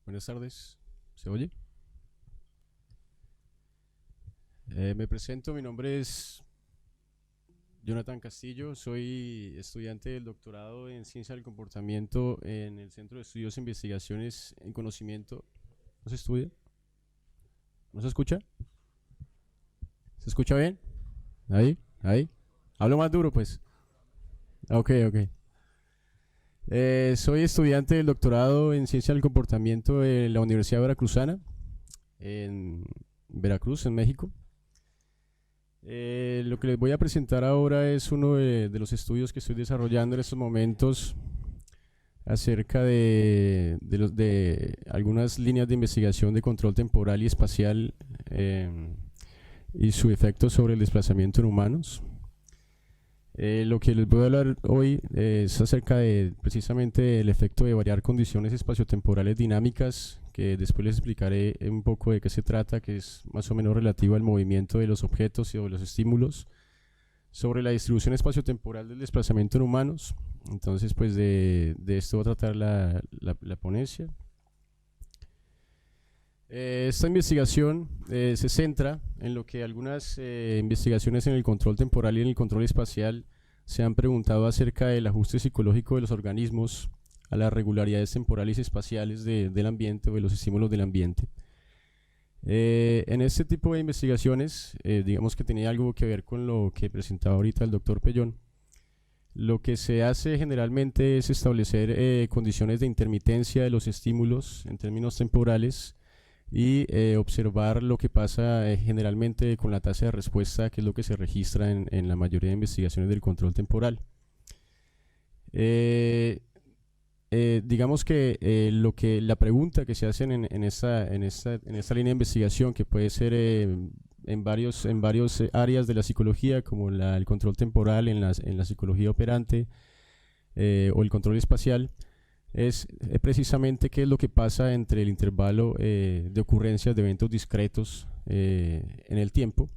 Buenas tardes. ¿Se oye? Me presento, mi nombre es Jonathan Castillo, soy estudiante del doctorado en Ciencia del Comportamiento en el Centro de Estudios e Investigaciones en Conocimiento. ¿No se estudia? ¿No se escucha? ¿Se escucha bien? ¿Ahí? ¿Ahí? Hablo más duro, pues. Ok. Soy estudiante del doctorado en Ciencia del Comportamiento de la Universidad Veracruzana, en Veracruz, en México. Lo que les voy a presentar ahora es uno de los estudios que estoy desarrollando en estos momentos acerca de algunas líneas de investigación de control temporal y espacial y su efecto sobre el desplazamiento en humanos. Lo que les voy a hablar hoy es acerca de precisamente el efecto de variar condiciones espaciotemporales dinámicas, que después les explicaré un poco de qué se trata, que es más o menos relativo al movimiento de los objetos y de los estímulos, sobre la distribución espaciotemporal del desplazamiento en humanos. Entonces, pues de esto va a tratar la ponencia. Esta investigación se centra en lo que algunas investigaciones en el control temporal y en el control espacial se han preguntado acerca del ajuste psicológico de los organismos a las regularidades temporales y espaciales del ambiente o de los estímulos del ambiente. En este tipo de investigaciones, digamos que tenía algo que ver con lo que presentaba ahorita el doctor Pellón. Lo que se hace generalmente es establecer condiciones de intermitencia de los estímulos en términos temporales y observar lo que pasa generalmente con la tasa de respuesta, que es lo que se registra en la mayoría de investigaciones del control temporal. Digamos que la pregunta que se hacen en esta línea de investigación, que puede ser en varios áreas de la psicología, como el control temporal en la psicología operante o el control espacial, es precisamente qué es lo que pasa entre el intervalo de ocurrencias de eventos discretos en el tiempo.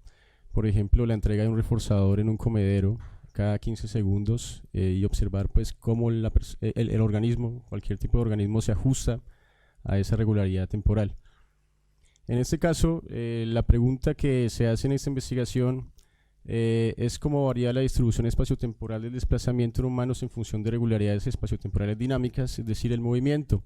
Por ejemplo, la entrega de un reforzador en un comedero cada 15 segundos y observar pues cómo el organismo, cualquier tipo de organismo, se ajusta a esa regularidad temporal. En este caso, la pregunta que se hace en esta investigación es cómo varía la distribución espaciotemporal del desplazamiento en humanos en función de regularidades espaciotemporales dinámicas, es decir, el movimiento.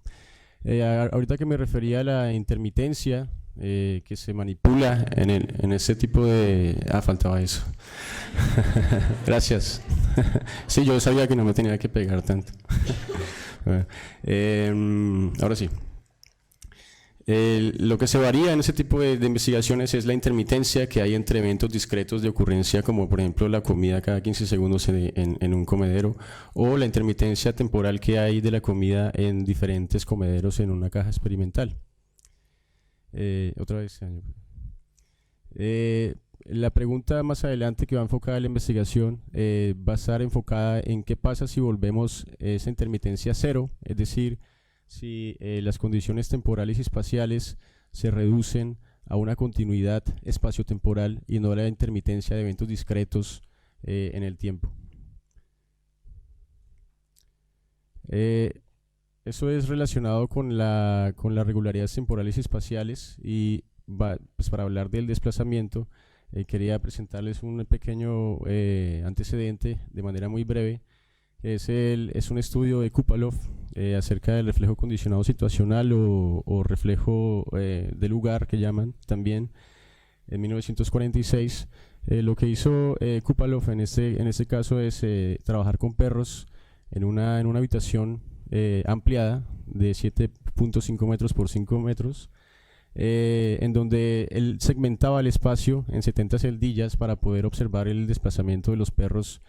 Ahorita que me refería a la intermitencia que se manipula en este tipo de... faltaba eso. Gracias. Sí, yo sabía que no me tenía que pegar tanto. Ahora sí. Lo que se varía en ese tipo de investigaciones es la intermitencia que hay entre eventos discretos de ocurrencia, como por ejemplo la comida cada 15 segundos en un comedero, o la intermitencia temporal que hay de la comida en diferentes comederos en una caja experimental. Otra vez. La pregunta más adelante que va enfocada a la investigación va a estar enfocada en qué pasa si volvemos esa intermitencia a cero, es decir, si las condiciones temporales y espaciales se reducen a una continuidad espaciotemporal y no a la intermitencia de eventos discretos en el tiempo. Eso es relacionado con las regularidades temporales y espaciales, y pues para hablar del desplazamiento quería presentarles un pequeño antecedente de manera muy breve. Es un estudio de Kupalov acerca del reflejo condicionado situacional o reflejo de lugar, que llaman también, en 1946. Lo que hizo Kupalov en este caso es trabajar con perros en una habitación ampliada de 7.5 metros por 5 metros, en donde él segmentaba el espacio en 70 celdillas para poder observar el desplazamiento de los perros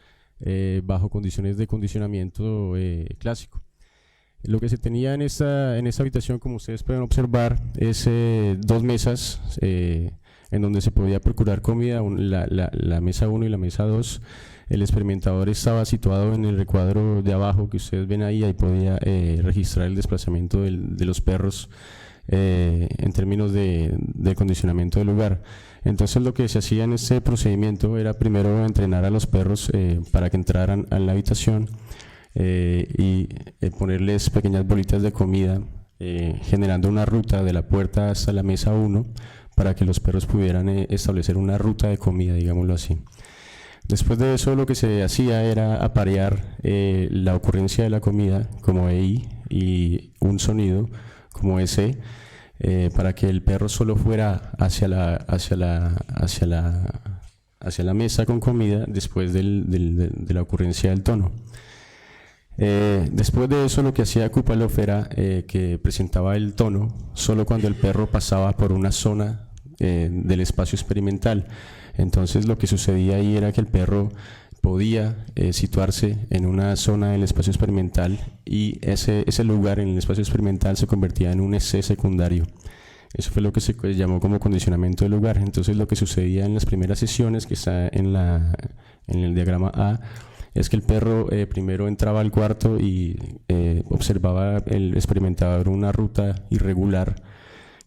bajo condiciones de condicionamiento clásico. Lo que se tenía en esa habitación, como ustedes pueden observar, es dos mesas en donde se podía procurar comida, la mesa 1 y la mesa 2. El experimentador estaba situado en el recuadro de abajo que ustedes ven ahí podía registrar el desplazamiento de los perros en términos de condicionamiento del lugar. Entonces lo que se hacía en este procedimiento era primero entrenar a los perros para que entraran a la habitación y ponerles pequeñas bolitas de comida generando una ruta de la puerta hasta la mesa 1 para que los perros pudieran establecer una ruta de comida, digámoslo así. Después de eso, lo que se hacía era aparear la ocurrencia de la comida como EI y un sonido como SE, para que el perro solo fuera hacia la mesa con comida después de la ocurrencia del tono. Después de eso, lo que hacía Kupalov era que presentaba el tono solo cuando el perro pasaba por una zona del espacio experimental. Entonces lo que sucedía ahí era que el perro podía situarse en una zona del espacio experimental y ese lugar en el espacio experimental se convertía en un EC secundario. Eso fue lo que se llamó como condicionamiento del lugar. Entonces lo que sucedía en las primeras sesiones, que está en el diagrama A, es que el perro primero entraba al cuarto y experimentaba una ruta irregular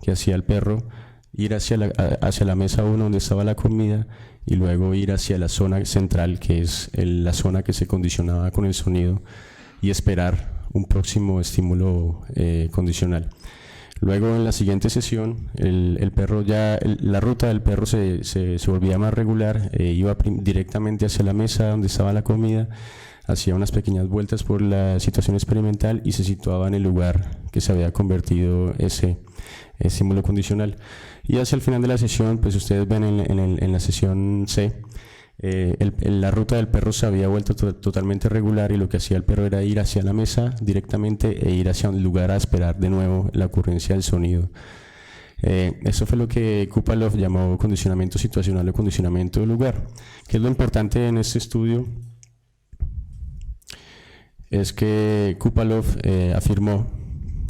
que hacía el perro, ir hacia la mesa 1 donde estaba la comida y luego ir hacia la zona central, que es la zona que se condicionaba con el sonido, y esperar un próximo estímulo condicional. Luego en la siguiente sesión la ruta del perro se volvía más regular, iba directamente hacia la mesa donde estaba la comida, hacía unas pequeñas vueltas por la situación experimental y se situaba en el lugar que se había convertido ese estímulo condicional. Y hacia el final de la sesión, pues ustedes ven en la sesión C, la ruta del perro se había vuelto totalmente regular y lo que hacía el perro era ir hacia la mesa directamente e ir hacia un lugar a esperar de nuevo la ocurrencia del sonido. Eso fue lo que Kupalov llamó condicionamiento situacional o condicionamiento del lugar. ¿Qué es lo importante en este estudio? Es que Kupalov afirmó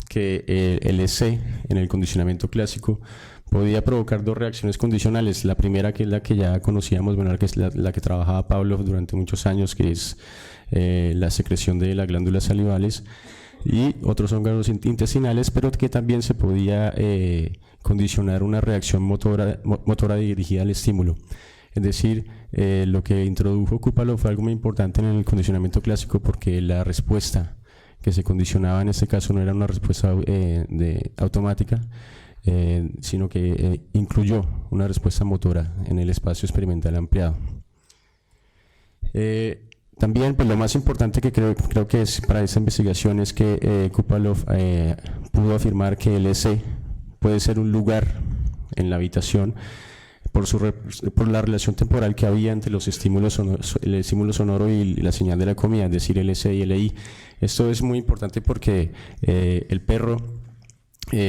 que el EC en el condicionamiento clásico podía provocar dos reacciones condicionales. La primera, que es la que ya conocíamos, bueno, que es la que trabajaba Pavlov durante muchos años, que es la secreción de las glándulas salivales y otros órganos intestinales, pero que también se podía condicionar una reacción motora dirigida al estímulo. Es decir, lo que introdujo Kupalov fue algo muy importante en el condicionamiento clásico, porque la respuesta que se condicionaba en este caso no era una respuesta automática, sino que incluyó una respuesta motora en el espacio experimental ampliado. También, pues, lo más importante que creo que es para esta investigación es que Kupalov pudo afirmar que el EC puede ser un lugar en la habitación por la relación temporal que había entre los estímulos el estímulo sonoro y la señal de la comida, es decir, el EC y el EI. Esto es muy importante porque el perro,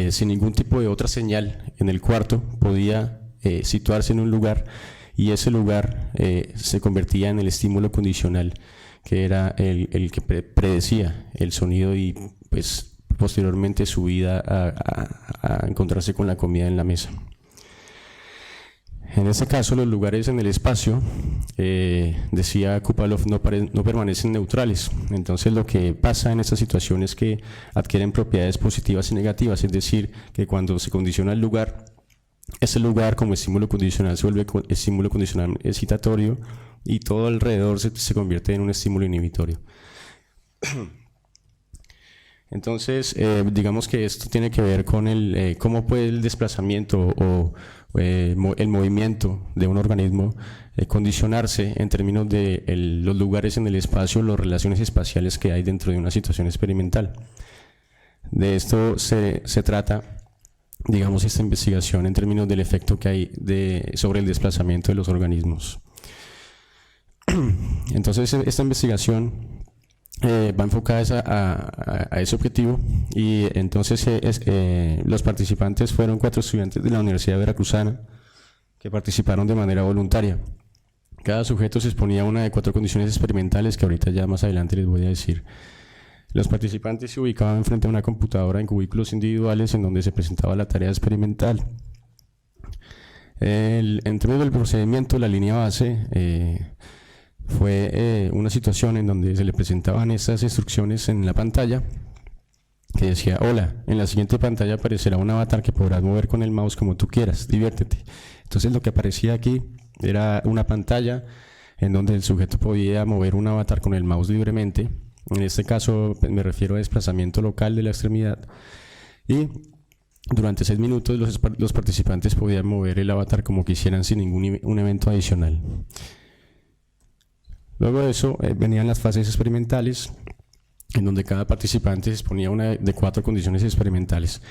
sin ningún tipo de otra señal en el cuarto, podía situarse en un lugar, y ese lugar se convertía en el estímulo condicional, que era el que predecía el sonido y, pues, posteriormente su vida a encontrarse con la comida en la mesa. En este caso, los lugares en el espacio, decía Kupalov, no permanecen neutrales. Entonces, lo que pasa en estas situaciones es que adquieren propiedades positivas y negativas, es decir, que cuando se condiciona el lugar, ese lugar como estímulo condicional se vuelve estímulo condicional excitatorio y todo alrededor se convierte en un estímulo inhibitorio. Entonces, digamos que esto tiene que ver con cómo puede el desplazamiento o el movimiento de un organismo condicionarse en términos de los lugares en el espacio, las relaciones espaciales que hay dentro de una situación experimental. De esto se trata, digamos, esta investigación en términos del efecto que hay sobre el desplazamiento de los organismos. Entonces, esta investigación va enfocada a ese objetivo, y entonces los participantes fueron 4 estudiantes de la Universidad Veracruzana que participaron de manera voluntaria. Cada sujeto se exponía a una de 4 condiciones experimentales que ahorita ya más adelante les voy a decir. Los participantes se ubicaban frente a una computadora en cubículos individuales en donde se presentaba la tarea experimental. En términos del procedimiento, la línea base fue una situación en donde se le presentaban estas instrucciones en la pantalla, que decía: hola, en la siguiente pantalla aparecerá un avatar que podrás mover con el mouse como tú quieras, diviértete. Entonces, lo que aparecía aquí era una pantalla en donde el sujeto podía mover un avatar con el mouse libremente. En este caso, pues, me refiero a desplazamiento local de la extremidad, Y durante 6 minutos los participantes podían mover el avatar como quisieran sin ningún un evento adicional. Luego de eso venían las fases experimentales, en donde cada participante disponía de 4 condiciones experimentales.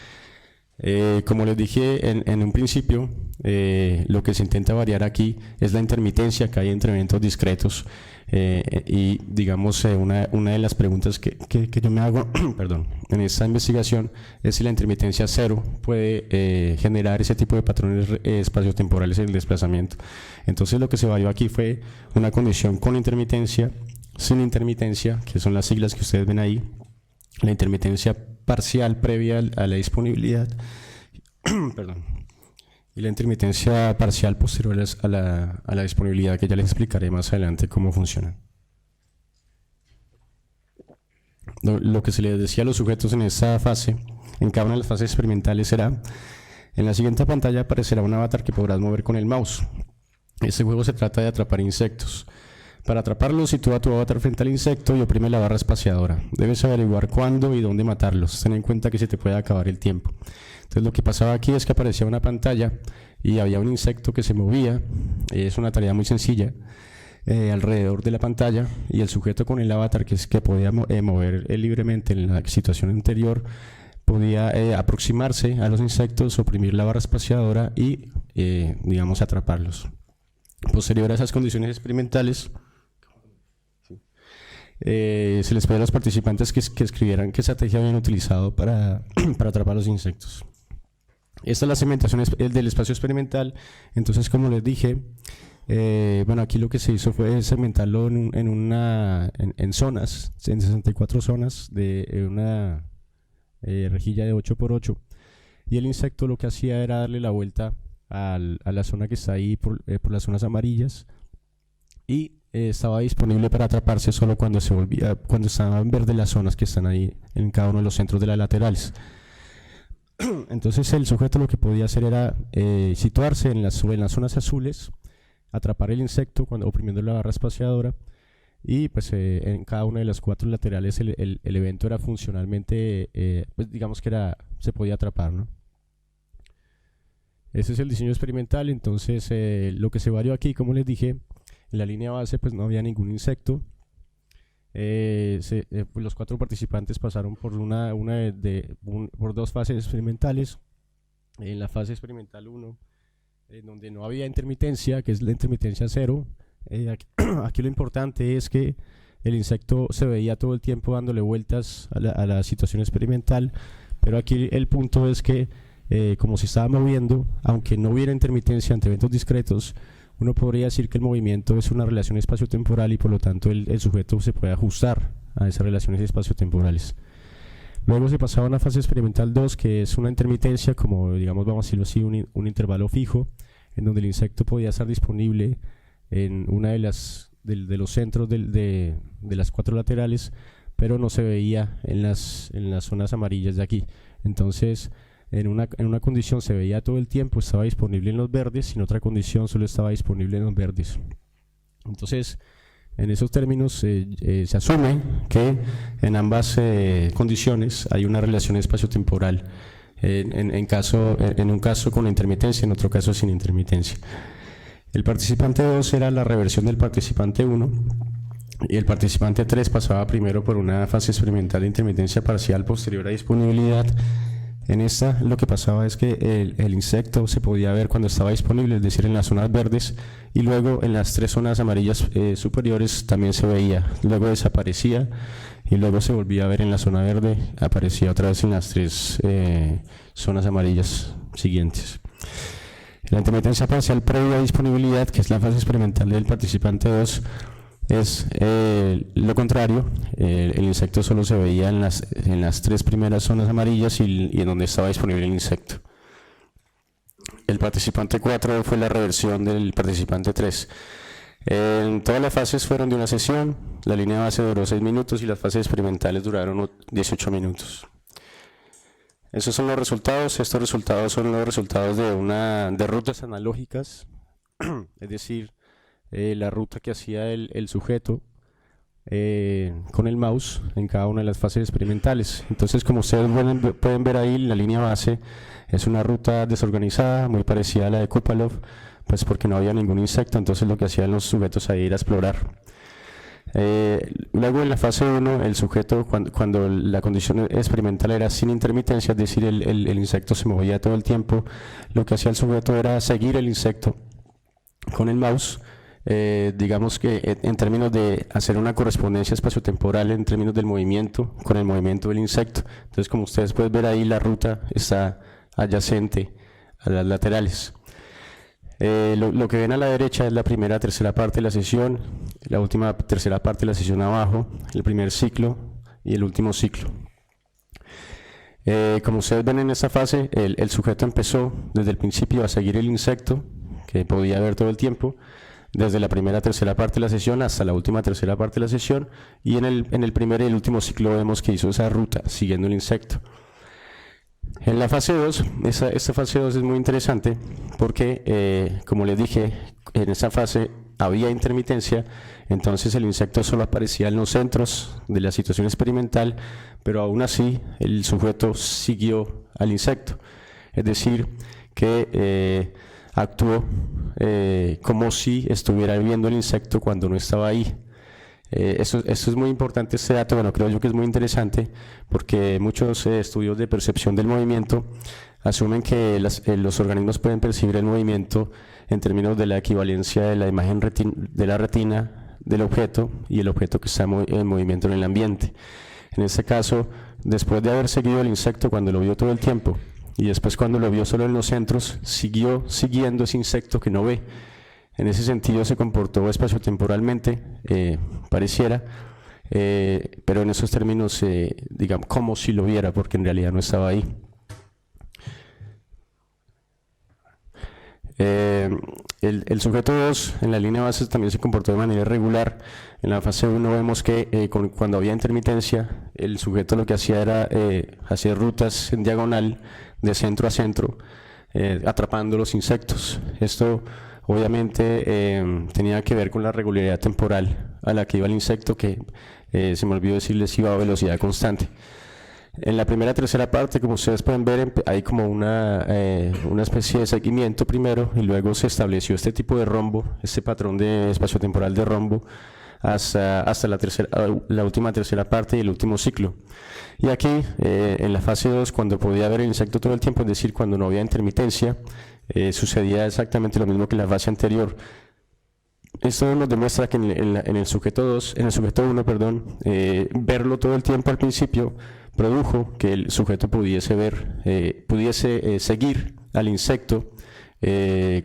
Como les dije en un principio, lo que se intenta variar aquí es la intermitencia que hay entre eventos discretos, y digamos una de las preguntas que yo me hago perdón, en esta investigación es si la intermitencia cero puede generar ese tipo de patrones espaciotemporales en el desplazamiento. Entonces lo que se varió aquí fue una condición con intermitencia, sin intermitencia, que son las siglas que ustedes ven ahí, la intermitencia parcial previa a la disponibilidad perdón, y la intermitencia parcial posterior a la disponibilidad, que ya les explicaré más adelante cómo funciona. Lo que se les decía a los sujetos en esta fase, en cada una de las fases experimentales, será: en la siguiente pantalla aparecerá un avatar que podrás mover con el mouse. Este juego se trata de atrapar insectos. Para atraparlos, sitúa tu avatar frente al insecto y oprime la barra espaciadora. Debes averiguar cuándo y dónde matarlos. Ten en cuenta que se te puede acabar el tiempo. Entonces lo que pasaba aquí es que aparecía una pantalla y había un insecto que se movía. Es una tarea muy sencilla, alrededor de la pantalla, y el sujeto con el avatar que podía mover libremente en la situación anterior podía aproximarse a los insectos, oprimir la barra espaciadora y digamos atraparlos. Posterior a esas condiciones experimentales, se les pedía a los participantes que escribieran qué estrategia habían utilizado para atrapar los insectos. Esta es la segmentación del espacio experimental. Entonces, como les dije, bueno, aquí lo que se hizo fue segmentarlo en zonas, en 64 zonas de una rejilla de 8×8, y el insecto lo que hacía era darle la vuelta a la zona que está ahí por las zonas amarillas, y estaba disponible para atraparse solo cuando estaban verdes las zonas que están ahí en cada uno de los centros de las laterales. Entonces el sujeto lo que podía hacer era situarse en las zonas azules, atrapar el insecto oprimiendo la barra espaciadora, y pues en cada una de las 4 laterales el evento era funcionalmente, pues digamos que se podía atrapar, ¿no? Ese es el diseño experimental. Entonces lo que se varió aquí, como les dije, en la línea base pues no había ningún insecto. Pues los 4 participantes pasaron por por 2 fases experimentales. En la fase experimental 1, en donde no había intermitencia, que es la intermitencia cero, aquí lo importante es que el insecto se veía todo el tiempo dándole vueltas a la situación experimental, pero aquí el punto es que como se estaba moviendo, aunque no hubiera intermitencia entre eventos discretos, uno podría decir que el movimiento es una relación espaciotemporal, y por lo tanto el sujeto se puede ajustar a esas relaciones espaciotemporales. Luego se pasaba a una fase experimental 2, que es una intermitencia, como digamos, vamos a decirlo así, un intervalo fijo, en donde el insecto podía estar disponible en una de los centros de las 4 laterales, pero no se veía en las zonas amarillas de aquí. Entonces, en una condición se veía todo el tiempo, estaba disponible en los verdes, y en otra condición solo estaba disponible en los verdes. Entonces, en esos términos se asume que en ambas condiciones hay una relación espaciotemporal, en un caso con intermitencia, en otro caso sin intermitencia. El participante 2 era la reversión del participante 1, y el participante 3 pasaba primero por una fase experimental de intermitencia parcial posterior a disponibilidad. En esta lo que pasaba es que el insecto se podía ver cuando estaba disponible, es decir, en las zonas verdes, y luego en las 3 zonas amarillas superiores también se veía, luego desaparecía y luego se volvía a ver en la zona verde, aparecía otra vez en las 3 zonas amarillas siguientes. La intermitencia parcial previa a disponibilidad, que es la fase experimental del participante 2, es lo contrario. El insecto solo se veía en las 3 primeras zonas amarillas y en donde estaba disponible el insecto. El participante 4 fue la reversión del participante 3. En todas las fases fueron de una sesión. La línea base duró 6 minutos y las fases experimentales duraron 18 minutos. Esos son los resultados. Estos resultados son los resultados de rutas analógicas, es decir, la ruta que hacía el sujeto con el mouse en cada una de las fases experimentales. Entonces, como ustedes pueden ver ahí, la línea base es una ruta desorganizada, muy parecida a la de Kupalov, pues porque no había ningún insecto, entonces lo que hacían los sujetos ahí era explorar. Luego en la fase 1, el sujeto, cuando la condición experimental era sin intermitencia, es decir, el insecto se movía todo el tiempo, lo que hacía el sujeto era seguir el insecto con el mouse, digamos que en términos de hacer una correspondencia espaciotemporal en términos del movimiento con el movimiento del insecto. Entonces, como ustedes pueden ver ahí, la ruta está adyacente a las laterales. Lo que ven a la derecha es la primera tercera parte de la sesión, la última tercera parte de la sesión abajo, el primer ciclo y el último ciclo. Como ustedes ven en esta fase, el sujeto empezó desde el principio a seguir el insecto, que podía ver todo el tiempo, desde la primera tercera parte de la sesión hasta la última tercera parte de la sesión, y en el primer y el último ciclo vemos que hizo esa ruta siguiendo el insecto. En la fase 2, esta fase 2 es muy interesante porque, como les dije, en esa fase había intermitencia, entonces el insecto solo aparecía en los centros de la situación experimental, pero aún así el sujeto siguió al insecto, es decir, que actuó como si estuviera viendo el insecto cuando no estaba ahí. Esto es muy importante, este dato, bueno, creo yo que es muy interesante porque muchos estudios de percepción del movimiento asumen que los organismos pueden percibir el movimiento en términos de la equivalencia de la imagen de la retina del objeto y el objeto que está en movimiento en el ambiente. En este caso, después de haber seguido el insecto cuando lo vio todo el tiempo y después cuando lo vio solo en los centros, siguió siguiendo ese insecto que no ve. En ese sentido se comportó espaciotemporalmente, pareciera, pero en esos términos, digamos, como si lo viera, porque en realidad no estaba ahí. El sujeto 2 en la línea base también se comportó de manera irregular. En la fase 1 vemos que cuando había intermitencia, el sujeto lo que hacía era hacer rutas en diagonal de centro a centro, atrapando los insectos. Esto obviamente tenía que ver con la regularidad temporal a la que iba el insecto, que se me olvidó decirles iba a velocidad constante. En la primera tercera parte, como ustedes pueden ver, hay como una especie de seguimiento primero, y luego se estableció este tipo de rombo, este patrón de espaciotemporal de rombo, hasta la última tercera parte y el último ciclo. Y aquí, en la fase 2, cuando podía ver el insecto todo el tiempo, es decir, cuando no había intermitencia, sucedía exactamente lo mismo que en la fase anterior. Esto nos demuestra que en el sujeto 1, perdón, verlo todo el tiempo al principio produjo que el sujeto pudiese seguir al insecto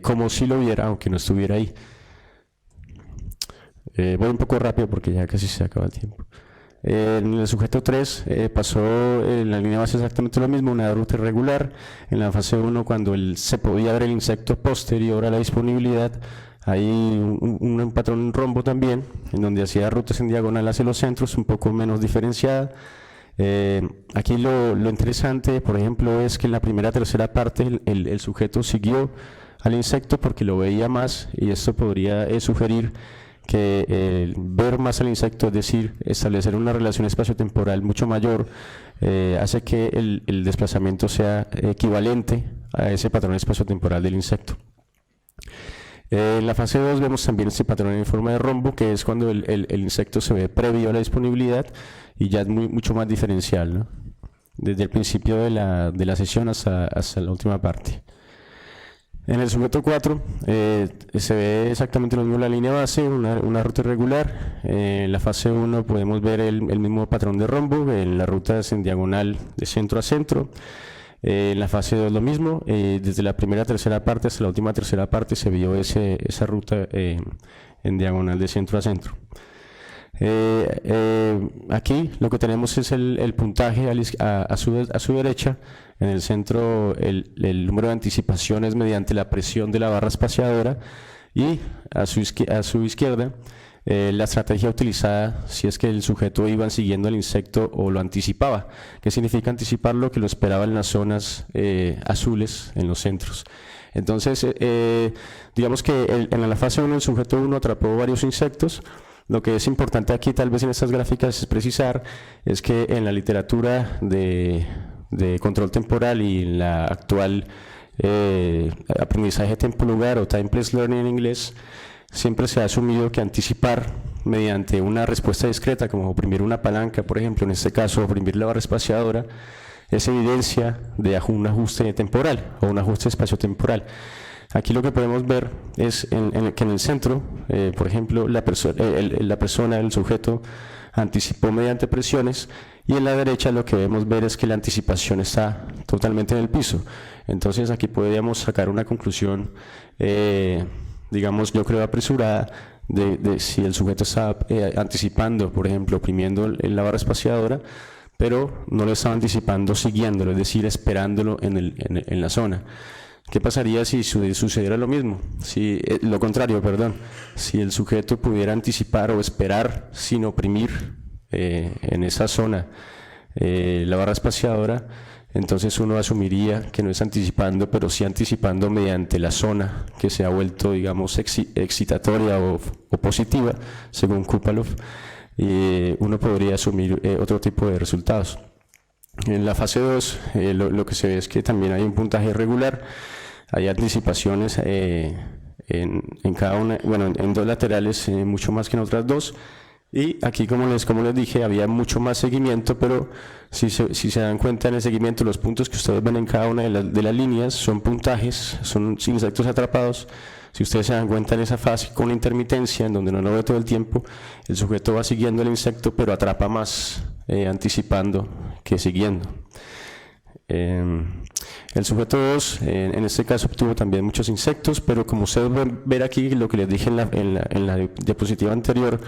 como si lo viera, aunque no estuviera ahí. Voy un poco rápido porque ya casi se acaba el tiempo. En el sujeto 3 pasó en la línea base exactamente lo mismo, una ruta irregular. En la fase 1, cuando se podía ver el insecto posterior a la disponibilidad, hay un patrón rombo también, en donde hacía rutas en diagonal hacia los centros, un poco menos diferenciada. Aquí lo interesante, por ejemplo, es que en la primera tercera parte el sujeto siguió al insecto porque lo veía más, y esto podría sugerir que ver más al insecto, es decir, establecer una relación espaciotemporal mucho mayor, hace que el desplazamiento sea equivalente a ese patrón espaciotemporal del insecto. En la fase 2 vemos también este patrón en forma de rombo, que es cuando el insecto se ve previo a la disponibilidad y ya es mucho más diferencial, ¿no? Desde el principio de la sesión hasta la última parte. En el sujeto 4 se ve exactamente lo mismo en la línea base, una ruta irregular. En la fase 1 podemos ver el mismo patrón de rombo, en las rutas en diagonal de centro a centro. En la fase 2 lo mismo, desde la primera tercera parte hasta la última tercera parte se vio esa ruta en diagonal de centro a centro. Aquí lo que tenemos es el puntaje a su derecha. En el centro el número de anticipaciones mediante la presión de la barra espaciadora, y a su izquierda la estrategia utilizada si es que el sujeto iba siguiendo al insecto o lo anticipaba. ¿Qué significa anticiparlo? Que lo esperaba en las zonas azules en los centros. Entonces, digamos que en la fase 1 el sujeto 1 atrapó varios insectos, Lo que es importante aquí, tal vez en estas gráficas, es precisar, es que en la literatura de control temporal y en la actual aprendizaje tiempo-lugar o time-place learning en inglés, siempre se ha asumido que anticipar mediante una respuesta discreta, como oprimir una palanca, por ejemplo, en este caso oprimir la barra espaciadora, es evidencia de un ajuste temporal o un ajuste espaciotemporal. Aquí lo que podemos ver es que en el centro, por ejemplo, la persona, el sujeto, anticipó mediante presiones, y en la derecha lo que debemos ver es que la anticipación está totalmente en el piso. Entonces aquí podríamos sacar una conclusión, digamos, yo creo apresurada, de si el sujeto está anticipando, por ejemplo, oprimiendo la barra espaciadora, pero no lo estaba anticipando siguiéndolo, es decir, esperándolo en la zona. ¿Qué pasaría si sucediera lo mismo? Lo contrario, perdón. Si el sujeto pudiera anticipar o esperar sin oprimir en esa zona la barra espaciadora, entonces uno asumiría que no es anticipando, pero sí anticipando mediante la zona que se ha vuelto, digamos, excitatoria o positiva, según Kupalov, y uno podría asumir otro tipo de resultados. En la fase 2, lo que se ve es que también hay un puntaje irregular, hay anticipaciones en cada una, bueno, en dos laterales mucho más que en otras dos, y aquí como les dije, había mucho más seguimiento, pero si se dan cuenta en el seguimiento, los puntos que ustedes ven en cada una de las líneas son puntajes, son insectos atrapados. Si ustedes se dan cuenta en esa fase con intermitencia, en donde no lo ve todo el tiempo, el sujeto va siguiendo el insecto, pero atrapa más anticipando que siguiendo. El sujeto 2, en este caso, obtuvo también muchos insectos, pero como ustedes pueden ver aquí, lo que les dije en la diapositiva anterior,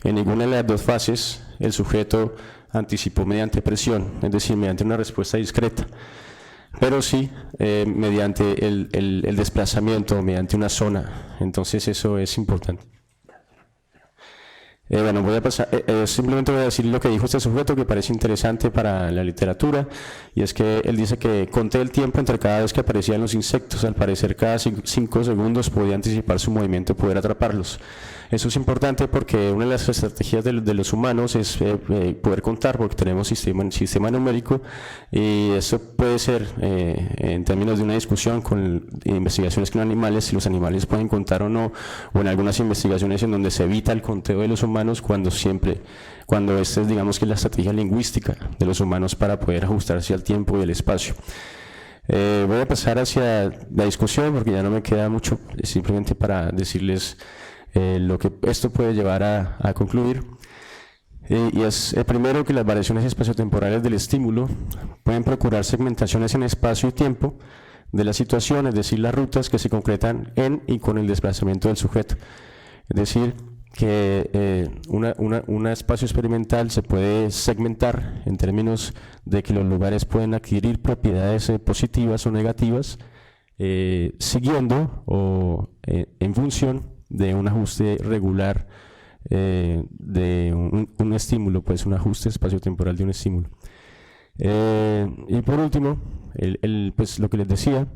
en ninguna de las dos fases el sujeto anticipó mediante presión, es decir, mediante una respuesta discreta, pero sí mediante el desplazamiento, mediante una zona. Entonces eso es importante. Bueno, voy a pasar, simplemente voy a decir lo que dijo este sujeto, que parece interesante para la literatura, y es que él dice que conté el tiempo entre cada vez que aparecían los insectos. Al parecer cada 5 segundos podía anticipar su movimiento y poder atraparlos. Eso es importante porque una de las estrategias de los humanos es poder contar, porque tenemos sistema numérico, y eso puede ser en términos de una discusión con investigaciones con animales, si los animales pueden contar o no, o en algunas investigaciones en donde se evita el conteo de los humanos cuando esta es, digamos, que la estrategia lingüística de los humanos para poder ajustarse al tiempo y al espacio. Voy a pasar hacia la discusión porque ya no me queda mucho, simplemente para decirles lo que esto puede llevar a concluir, y es primero que las variaciones espaciotemporales del estímulo pueden procurar segmentaciones en espacio y tiempo de la situación, es decir, las rutas que se concretan en y con el desplazamiento del sujeto. Es decir, que un espacio experimental se puede segmentar en términos de que los lugares pueden adquirir propiedades positivas o negativas siguiendo o en función de un ajuste regular de un estímulo, pues un ajuste espaciotemporal de un estímulo. Y por último, pues lo que les decía,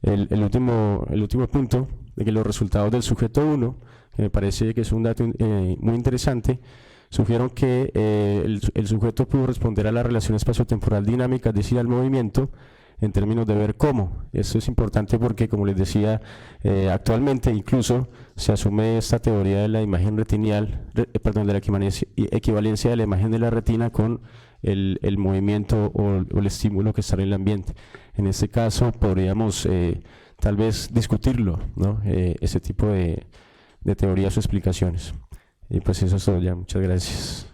el último punto, de que los resultados del sujeto 1, que me parece que es un dato muy interesante, sugieren que el sujeto pudo responder a la relación espaciotemporal dinámica, es decir, al movimiento, en términos de ver cómo. Esto es importante porque, como les decía, actualmente incluso se asume esta teoría de la imagen retinial, de la equivalencia de la imagen de la retina con el movimiento o el estímulo que está en el ambiente. En este caso podríamos tal vez discutirlo, ¿no? Ese tipo de teorías o explicaciones. Y pues eso es todo ya. Muchas gracias.